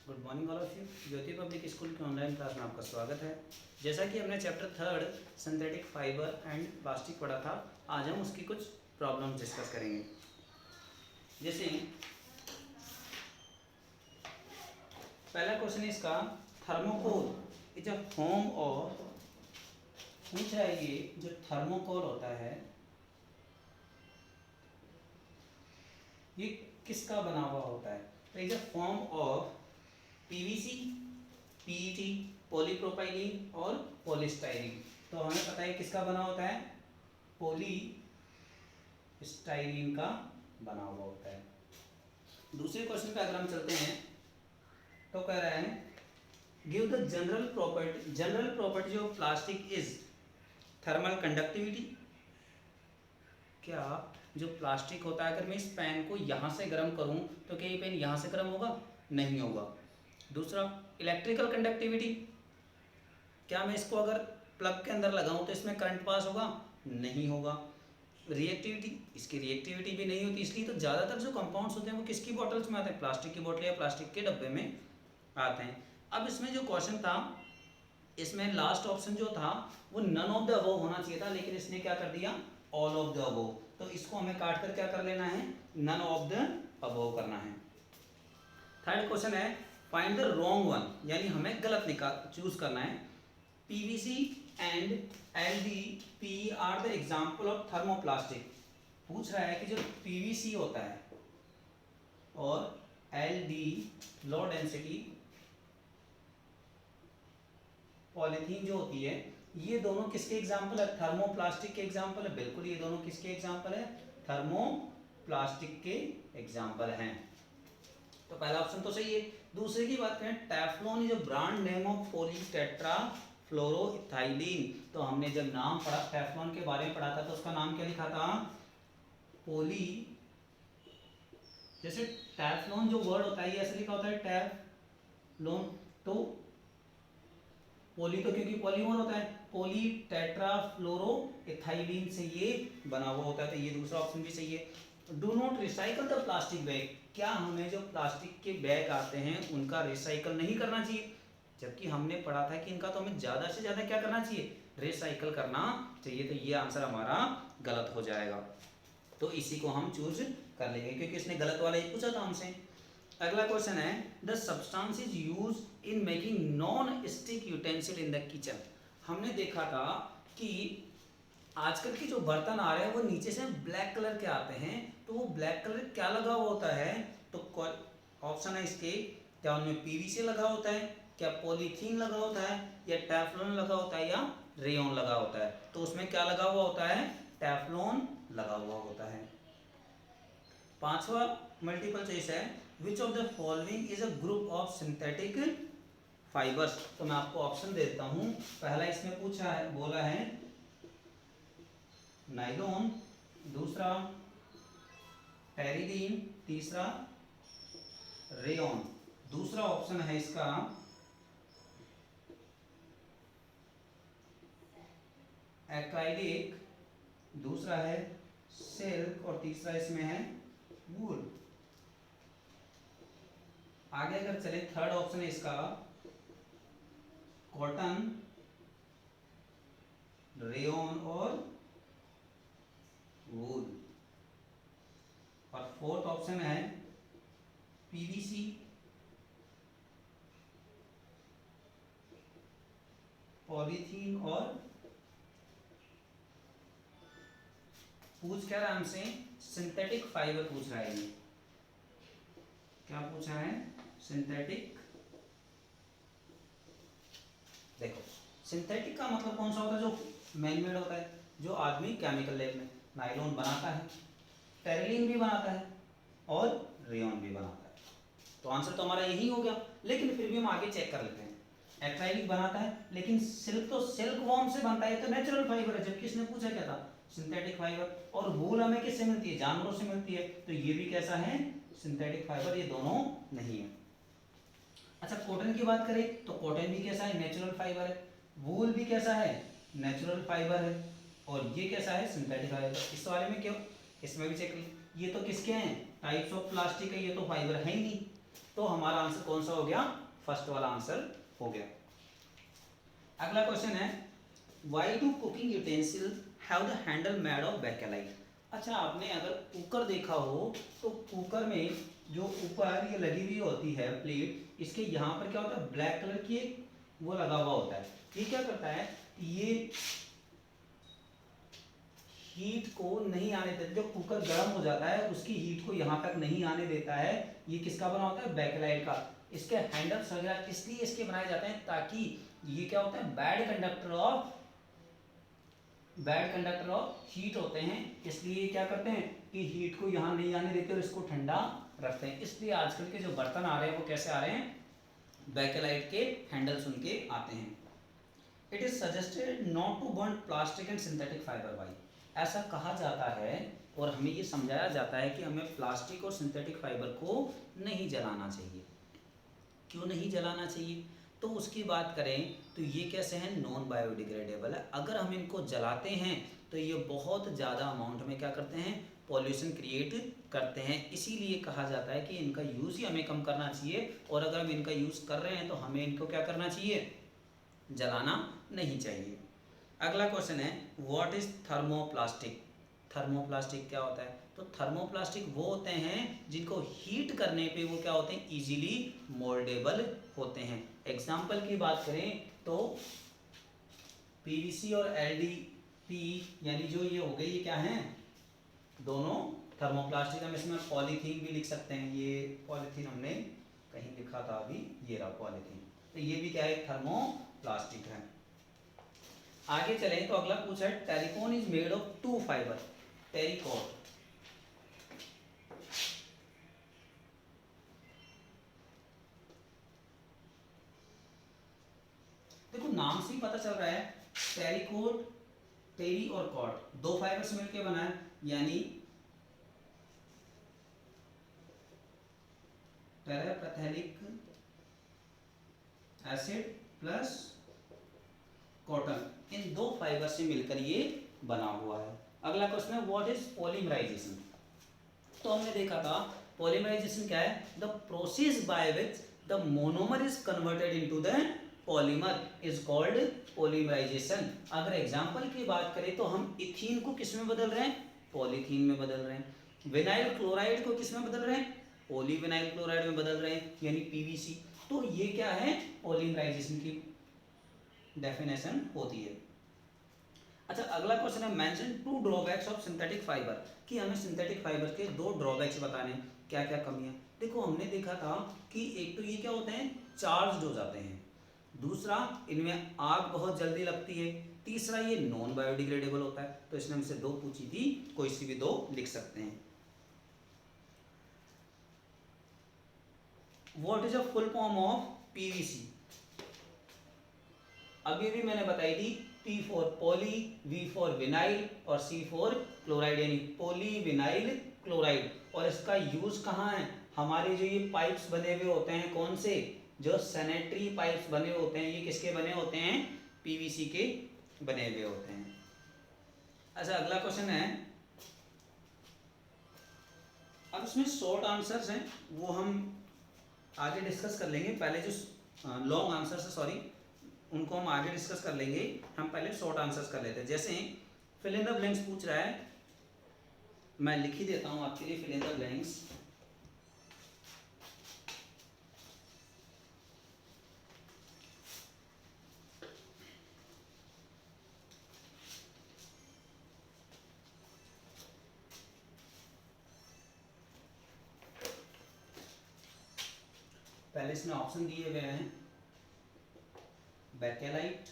Good morning all of you. Jyoti public school के online class में आपका स्वागत है। जैसा कि हमने chapter 3 synthetic fibre and plastic पढ़ा था, आज हम उसकी कुछ प्रॉब्लम्स डिस्कस करेंगे। जैसे पहला क्वेश्चन है इसका, thermocol is a form of, पूछ रहा है ये जो थर्मोकोल होता है ये किसका बना हुआ होता है। तो is a form of PVC, PET, polypropylene और पॉलीस्टाइरीन। तो हमें पता है किसका बना होता है, पॉलीस्टाइरीन का बना हुआ होता है। दूसरे क्वेश्चन पे अगर हम चलते हैं तो कह रहा है give the general property of plastic is thermal conductivity. क्या जो प्लास्टिक होता है, अगर मैं इस पेन को यहाँ से गर्म करूँ तो क्या ये पेन यहाँ से गर्म होगा? नहीं होगा। दूसरा, इलेक्ट्रिकल कंडक्टिविटी, क्या मैं इसको अगर प्लग के अंदर लगाऊं तो इसमें करंट पास होगा? नहीं होगा। रिएक्टिविटी, इसकी रिएक्टिविटी भी नहीं होती, इसलिए तो ज़्यादातर जो कंपाउंड्स होते हैं वो किसकी बॉटल्स में आते हैं? प्लास्टिक की बोतल या प्लास्टिक के डब्बे में आते हैं। अब इसमें जो क्वेश्चन था, इसमें लास्ट ऑप्शन जो था वो नन ऑफ द अबव होना चाहिए था, लेकिन इसने क्या कर दिया? All of the above. तो इसको हमें काट कर क्या कर लेना है? नन ऑफ द अबव करना है। थर्ड क्वेश्चन है फाइंड द रॉन्ग वन, यानी हमें गलत चूज करना है। PVC and LDP are the example of thermoplastic. पूछ रहा है कि जो पीवीसी होता है और एलडी लो डेंसिटी पॉलीथीन जो होती है, ये दोनों किसके एग्जांपल है? थर्मोप्लास्टिक के एग्जांपल है। बिल्कुल, ये दोनों किसके एग्जांपल है? थर्मोप्लास्टिक के एग्जांपल हैं। तो पहला ऑप्शन तो सही है। दूसरे की बात करें, Teflon is a brand name of polytetrafluoroethylene. तो हमने जब नाम पढ़ा टेफ्लॉन के बारे में पढ़ा था तो उसका नाम क्या लिखा था? पोली, जैसे टेफ्लॉन जो वर्ड होता है ये ऐसे लिखा होता है टेफ्लॉन, तो पोली तो क्योंकि पॉलीमर होता है, पोली टेट्राफ्लोरोइथाइलीन से ये बना हुआ होता है। तो ये दूसरा ऑप्शन भी सही है। Do not recycle the plastic bag, क्या हमें जो प्लास्टिक के बैग आते हैं उनका रिसाइकल नहीं करना चाहिए? जबकि हमने पढ़ा था कि इनका तो हमें ज़्यादा से ज़्यादा क्या करना चाहिए? रिसाइकल करना चाहिए। तो ये आंसर हमारा गलत हो जाएगा, तो इसी को हम चूज कर लेंगे क्योंकि इसने गलत वाला ही पूछा था हमसे। अगला क्वेश्चन है the substance is use in making non stick utensil in the kitchen. हमने देखा था कि आजकल के जो बर्तन आ रहे हैं वो नीचे से ब्लैक कलर के आते हैं, तो वो ब्लैक कलर क्या लगा हुआ होता है? तो ऑप्शन है इसके, क्या उनमें पीवीसी लगा होता है, क्या पॉलीथीन लगा होता है, या टेफ्लॉन लगा होता है, या रेयन लगा होता है? तो उसमें क्या लगा हुआ होता है? टेफ्लॉन लगा हुआ होता है। पांचवा मल्टीपल चॉइस है which of the following is a group of synthetic fibres. तो मैं आपको ऑप्शन देता हूं। पहला इसमें पूछा है, बोला है नाइलॉन, दूसरा टेरिडीन, तीसरा रेयन। दूसरा ऑप्शन है इसका एक्राइलिक, दूसरा है सिल्क और तीसरा इसमें है वूल। आगे अगर चले, थर्ड ऑप्शन है इसका कॉटन, रेयन और वूल। और फोर्थ ऑप्शन है पीवीसी, पॉलीथीन और पूछ क्या रहा है हमसे? सिंथेटिक फाइबर पूछ रहा है। ये क्या पूछा है? सिंथेटिक। देखो, सिंथेटिक का मतलब कौन सा होता है? जो मैनमेड होता है, जो आदमी केमिकल लैब में नाइलॉन बनाता है, टेरिलीन भी बनाता है और रेयन भी बनाता है। तो आंसर तो हमारा यही हो गया, लेकिन फिर भी हम आगे चेक कर लेते हैं। एक्राइलिक बनाता है, लेकिन सिल्क तो सिल्क वॉर्म से बनता है, तो नेचुरल फाइबर है। जबकि इसने पूछा क्या था? Synthetic fibre. और वूल हमें किससे मिलती है? जानवरों से मिलती है। तो ये भी कैसा है? Synthetic fibre. ये दोनों नहीं है। अच्छा, कॉटन की बात करें तो कॉटन भी कैसा है? नेचुरल फाइबर है। वूल भी कैसा है? नेचुरल फाइबर है। और ये कैसा है? Synthetic fibre. इस वाले में क्यों? इसमें भी चेक, ये तो किसके हैं? टाइप्स ऑफ प्लास्टिक है, ये तो फाइबर है ही नहीं। तो हमारा आंसर कौन सा हो गया, फर्स्ट वाला आंसर हो गया। अगला क्वेश्चन है why do cooking utensil have the handle made of bakelite. अच्छा, आपने अगर कुकर देखा हो तो कुकर में जो ऊपर ये लगी हुई होती है प्लेट, इसके यहाँ पर क्या होता है, ब्लैक कलर की एक वो लगा हुआ होता है। ये क्या करता है, ये हीट को नहीं आने देता, जब कुकर गर्म हो जाता है उसकी हीट को यहाँ तक नहीं आने देता है। ये किसका बना होता है, बेकेलाइट का। इसके हैंडल्स वगैरह इसलिए इसके बनाए जाते हैं ताकि ये क्या होता है, बैड कंडक्टर ऑफ हीट होते हैं, इसलिए क्या करते हैं कि हीट को यहाँ नहीं आने देते और इसको ठंडा रखते हैं। इसलिए आजकल के जो बर्तन आ रहे हैं वो कैसे आ रहे हैं, बेकेलाइट के हैंडल्स उनके आते हैं। It is suggested not to burn plastic and synthetic fibre by. ऐसा कहा जाता है और हमें ये समझाया जाता है कि हमें प्लास्टिक और सिंथेटिक फाइबर को नहीं जलाना चाहिए। क्यों नहीं जलाना चाहिए, तो उसकी बात करें तो ये कैसे हैं, नॉन बायोडिग्रेडेबल है। अगर हम इनको जलाते हैं तो ये बहुत ज़्यादा अमाउंट में क्या करते हैं, पॉल्यूशन क्रिएट करते हैं। इसीलिए कहा जाता है कि इनका यूज़ ही हमें कम करना चाहिए, और अगर हम इनका यूज़ कर रहे हैं तो हमें इनको क्या करना चाहिए, जलाना नहीं चाहिए। अगला क्वेश्चन है व्हाट इज थर्मोप्लास्टिक। थर्मोप्लास्टिक क्या होता है, तो थर्मोप्लास्टिक वो होते हैं जिनको हीट करने पे वो क्या होते हैं, इजीली मोल्डेबल होते हैं। एग्जाम्पल की बात करें तो पीवीसी और एलडीपी, यानी जो ये हो गई, ये क्या है, दोनों थर्मोप्लास्टिक। हम इसमें पॉलीथीन भी लिख सकते हैं, ये पॉलीथीन हमने कहीं लिखा था अभी, ये रहा पॉलीथीन, तो ये भी क्या है, थर्मोप्लास्टिक है। आगे चलें तो अगला पूछा है terrycot is made of two fibre. Terrycot, देखो नाम से ही पता चल रहा है, टेरिकोट, टेरी और कॉट दो फाइबर से मिलकर बना है, यानी टेरापैथेलिक एसिड प्लस कॉटन, इन दो फाइबर से मिलकर ये बना हुआ है। अगला क्वेश्चन है व्हाट इज पॉलीमराइजेशन। तो हमने देखा था पॉलीमराइजेशन क्या है, the process by which the monomer is converted into the polymer is called polymerisation. अगर एग्जांपल की बात करें तो हम इथीन को किस में बदल रहे हैं, पॉलीथीन में बदल रहे हैं। विनाइल क्लोराइड को किस में बदल रहे हैं, पॉलीविनाइल क्लोराइड में बदल रहे हैं, यानी पीवीसी। तो ये क्या है, पॉलीमराइजेशन की डेफिनेशन होती है। अच्छा, अगला क्वेश्चन है mention two drawbacks of synthetic fibre, कि हमें सिंथेटिक फाइबर के दो ड्रॉबैक्स बताने, क्या क्या कमियां। देखो हमने देखा था कि एक तो ये क्या होते हैं, चार्ज हो जाते हैं, दूसरा इनमें आग बहुत जल्दी लगती है, तीसरा ये नॉन बायोडिग्रेडेबल होता है। तो इसने हमसे दो पूछी थी, कोई सी भी दो लिख सकते हैं। What is a full form of PVC. अभी भी मैंने बताई थी, P for poly, V for vinyl और C फॉर क्लोराइड, यानी पॉलीविनाइल क्लोराइड। और इसका यूज कहाँ है, हमारे जो ये पाइप्स बने हुए होते हैं, कौन से, जो सैनिटरी पाइप्स बने होते हैं, ये किसके बने होते हैं, पीवीसी के बने हुए होते हैं। अच्छा, अगला क्वेश्चन है, अब इसमें शॉर्ट आंसर्स हैं, वो हम आगे डिस्कस कर लेंगे। पहले जो लॉन्ग आंसर्स है, सॉरी, उनको हम आगे डिस्कस कर लेंगे। हम पहले शॉर्ट आंसर्स कर लेते हैं। जैसे फिल इन द ब्लैंक्स पूछ रहा है, मैं लिख ही देता हूं आपके लिए फिल इन द ब्लैंक्स। पहले इसमें ऑप्शन दिए हुए हैं, बेकेलाइट,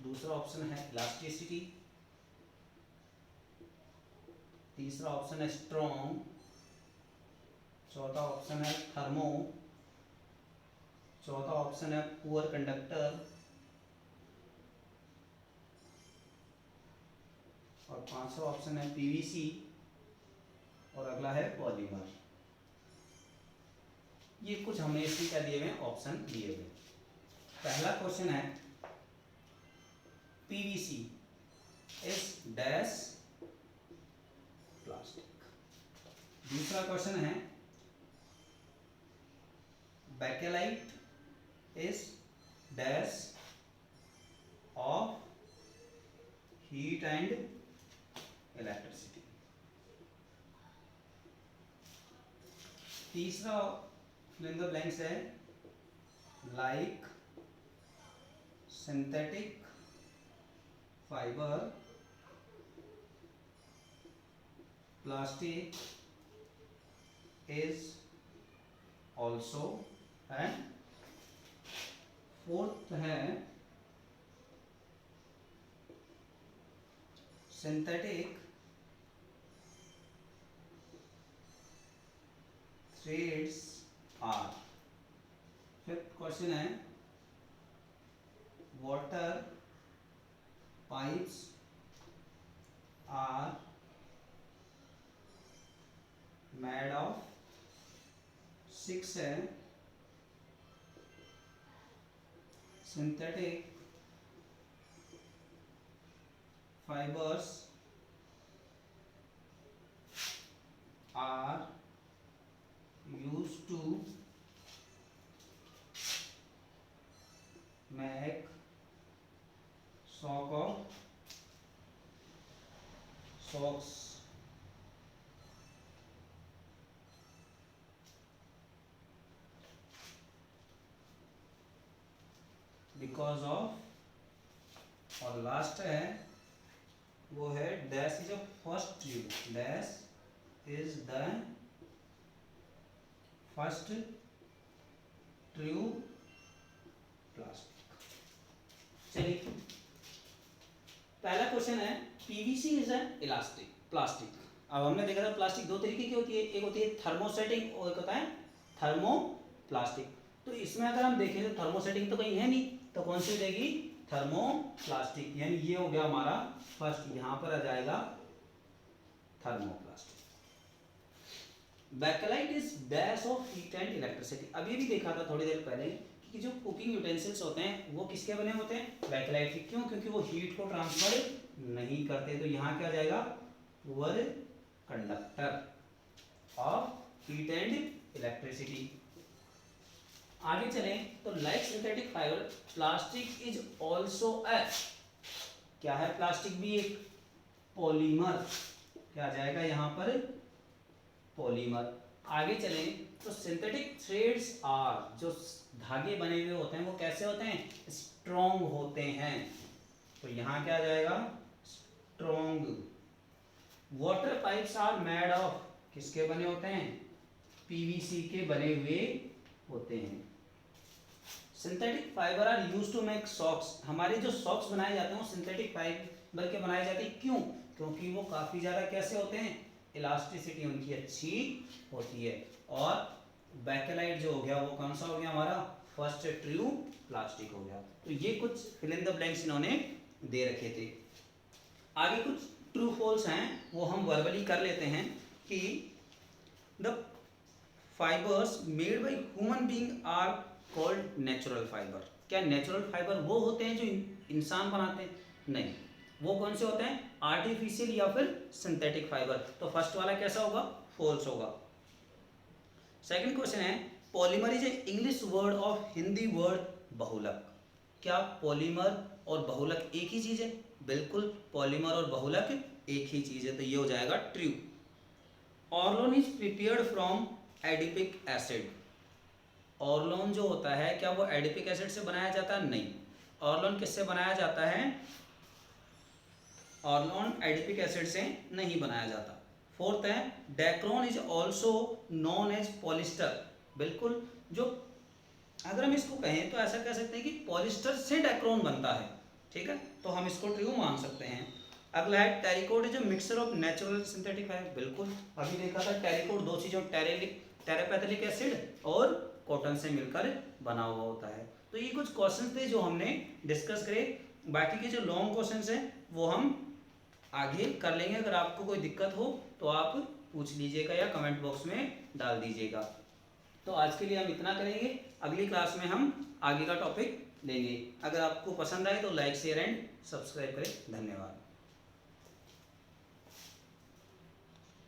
दूसरा ऑप्शन है इलास्टिसिटी, तीसरा ऑप्शन है स्ट्रॉन्ग, चौथा ऑप्शन है थर्मो, चौथा ऑप्शन है पुअर कंडक्टर, और पांचवा ऑप्शन है पीवीसी, और अगला है पॉलीमर। ये कुछ हमने इसमें क्या दिए हुए हैं, ऑप्शन दिए हुए। पहला क्वेश्चन है पीवीसी इज डैश प्लास्टिक। दूसरा क्वेश्चन है Bakelite is dash of heat and electricity. तीसरा fill in the blanks है like synthetic fiber, plastic is also, and fourth है synthetic threads are. Fifth question है water pipes are made of. Six है synthetic fibers are used to make socks. Because of, और last है वो है dash is a first tube, dash is the first tube plastic. चलिए पहला question है PVC is an elastic plastic. अब हमने देखा था प्लास्टिक दो तरीके की होती है, एक होती है थर्मोसेटिंग और एक होता है थर्मोप्लास्टिक। तो इसमें अगर हम देखें तो थर्मोसेटिंग तो कहीं है नहीं, तो कौन सी देगी थर्मोप्लास्टिक, यानी ये हो गया हमारा फर्स्ट, यहां पर आ जाएगा thermoplastic. Bakelite is dash of heat and electricity. अभी भी देखा था थोड़ी देर पहले कि जो कुकिंग यूटेंसिल्स होते हैं वो किसके बने होते हैं, बैकेलाइट के। क्यों? क्योंकि वो हीट को ट्रांसफर नहीं करते। तो यहाँ क्या जाएगा, poor conductor of heat and electricity. आगे चलें तो like synthetic fibre plastic is also a, क्या है प्लास्टिक भी एक पॉलीमर, क्या आ जाएगा यहाँ पर पॉलीमर। आगे चलें तो सिंथेटिक थ्रेड्स आर, जो धागे बने हुए होते हैं वो कैसे होते हैं, स्ट्रॉन्ग होते हैं। तो यहाँ क्या आ जाएगा strong. Water pipes are made of, किसके बने होते हैं, पीवीसी के बने हुए होते हैं। Synthetic fibre are used to make socks, हमारे जो सॉक्स बनाए जाते हैं वो सिंथेटिक फाइबर के बनाए जाते हैं। क्यों? क्योंकि वो काफ़ी ज़्यादा कैसे होते हैं, इलास्टिसिटी उनकी अच्छी होती है। और बैकेलाइट जो हो गया वो कौन सा हो गया हमारा, फर्स्ट ट्रू प्लास्टिक हो गया। तो ये कुछ फिल इन द ब्लैंक्स इन्होंने दे रखे थे। आगे कुछ ट्रू फॉल्स हैं वो हम वर्बली कर लेते हैं कि the fibres made by human being are called natural fibre. क्या नेचुरल फाइबर वो होते हैं जो इंसान बनाते हैं? नहीं, वो कौन से होते हैं, आर्टिफिशियल या फिर सिंथेटिक फाइबर। तो फर्स्ट वाला कैसा होगा, फॉल्स होगा। सेकंड क्वेश्चन है polymer is a English word of Hindi word बहुलक। क्या पॉलीमर और बहुलक एक ही चीज है? बिल्कुल, पॉलीमर और बहुलक एक ही चीज है, तो ये हो जाएगा true. Orlon is prepared from adipic acid. Orlon जो होता है क्या वो एडिपिक एसिड से बनाया जाता है? नहीं। ऑर्लोन किससे बनाया जाता है, ऑर्लोन एडिपिक एसिड से नहीं बनाया जाता। फोर्थ है Dacron is also known as polyester. बिल्कुल, जो अगर हम इसको कहें तो ऐसा कह सकते हैं कि पॉलिस्टर से डेक्रोन बनता है, ठीक है, तो हम इसको ट्रू मान सकते हैं। अगला है terrycot is a mixture of natural synthetic fibre. बिल्कुल, अभी देखा था टेरिकोट दो चीज़ों टेरेपैथिक एसिड और कॉटन से मिलकर बना हुआ होता है। तो ये कुछ क्वेश्चन थे जो हमने डिस्कस करे। बाकी के जो लॉन्ग क्वेश्चन हैं वो हम आगे कर लेंगे। अगर आपको कोई दिक्कत हो तो आप पूछ लीजिएगा या कमेंट बॉक्स में डाल दीजिएगा। तो आज के लिए हम इतना करेंगे, अगली क्लास में हम आगे का टॉपिक लेंगे। अगर आपको पसंद आए तो लाइक शेयर एंड सब्सक्राइब करें। धन्यवाद।